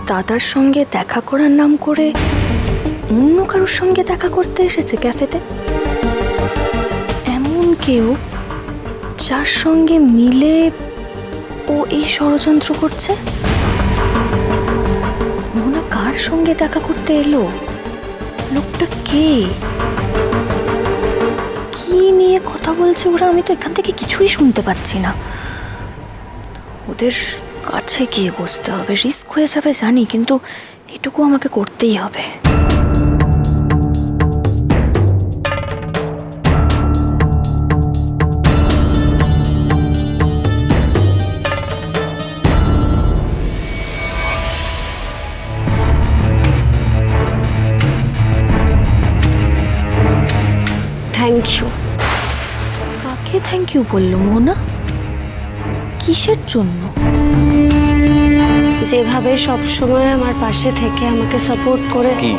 দাদার সঙ্গে দেখা করার নাম করে অন্য কারোর সঙ্গে দেখা করতে এসেছে ক্যাফেতে? এমন কেউ যার সঙ্গে মিলে ও এই ষড়যন্ত্র করছে? মোহনা কার সঙ্গে দেখা করতে এলো? লোকটা কে? কি নিয়ে কথা বলছে ওরা? আমি তো এখান থেকে কিছুই শুনতে পাচ্ছি না। ওদের কাছে গিয়ে বসতে হবে, রিস্ক হয়ে যাবে জানি, কিন্তু এটুকু আমাকে করতেই হবে। Thank you. কাকে থ্যাংক ইউ বললো মোহনা? কিসের জন্য? যেভাবে সবসময় আমার পাশে থেকে আমাকে সাপোর্ট করে। কি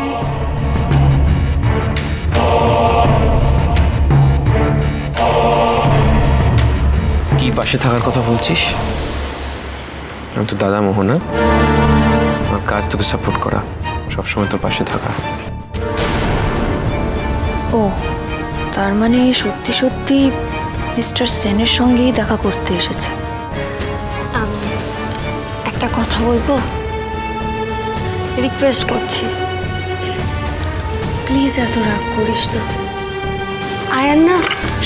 কি পাশে থাকার কথা বলছিস? আমি তো দাদা মোহনা, আমার কাজ তোকে সাপোর্ট করা, সবসময় তোর পাশে থাকা। ও, তার মানে সত্যি সত্যি মিস্টার সেনের সঙ্গেই দেখা করতে এসেছে। আমি একটা কথা বলবো, রিকোয়েস্ট করছি, প্লিজ এত রাগ করিস না। আয়ান না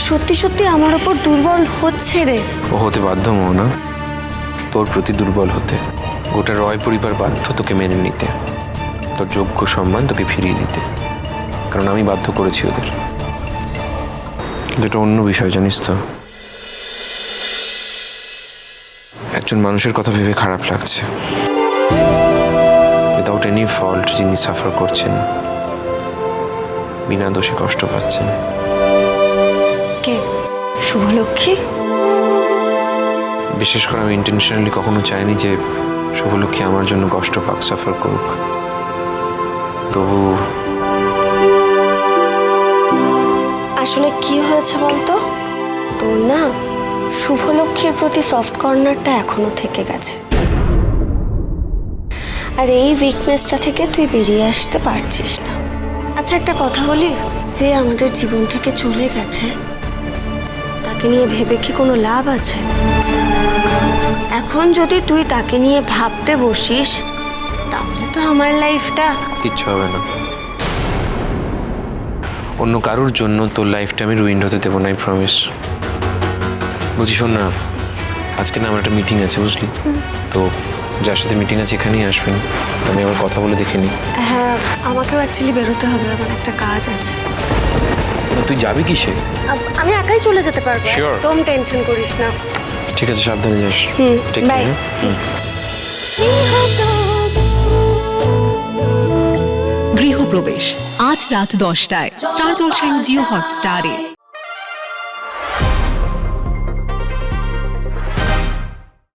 সত্যি সত্যি আমার ওপর দুর্বল হচ্ছে রে। ও হতে বাধ্য মোহনা, তোর প্রতি দুর্বল হতে। গোটা রয় পরিবার বাধ্য তোকে মেনে নিতে, তোর যোগ্য সম্মান তোকে ফিরিয়ে দিতে, কারণ আমি বাধ্য করেছি ওদের। কিন্তু এটা অন্য বিষয়, জানিস তো। একজন মানুষের কথা ভেবে খারাপ লাগছে, উইদাউট এনি ফল্ট যিনি সাফার করছেন, বিনা দোষে কষ্ট পাচ্ছেন। কে? শুভলক্ষ্মী? বিশেষ করে আমি ইন্টেনশনালি কখনো চাইনি যে শুভলক্ষ্মী আমার জন্য কষ্ট পাক, সাফার করুক। তবু আসলে কি হয়েছে বলতো, তোর না শুভলক্ষ্মীর প্রতি সফট কর্নারটা এখনো থেকে গেছে, আর এই উইকনেসটা থেকে তুই বেরিয়ে আসতে পারছিস না। আচ্ছা একটা কথা বলি, যে আমাদের জীবন থেকে চলে গেছে তাকে নিয়ে ভেবে কি কোনো লাভ আছে? এখন যদি তুই তাকে নিয়ে ভাবতে বসিস তাহলে তো আমার লাইফটা কিচ্ছু হবে না। অন্য কারোর জন্য তোর লাইফটা আমি রুইন্ড হতে দেবো না, আই প্রমিস। বুঝি শোন না, আজকে না আমার একটা মিটিং আছে, বুঝলি তো? যার সাথে মিটিং আছে এখানেই আসবেন, আমি আবার কথা বলে দেখে নিই। হ্যাঁ, আমাকেও অ্যাকচুয়ালি বেরোতে হবে, আমার একটা কাজ আছে। তুই যাবি কিসে? আমি একাই চলে যেতে পারবো, Sure. একদম টেনশন করিস না। ঠিক আছে, সাবধানে যাস। ঠিক বাই। আছে। গৃহপ্রবেশ আজ রাত 10টায় স্টার জলসায় ও জিও হটস্টারে।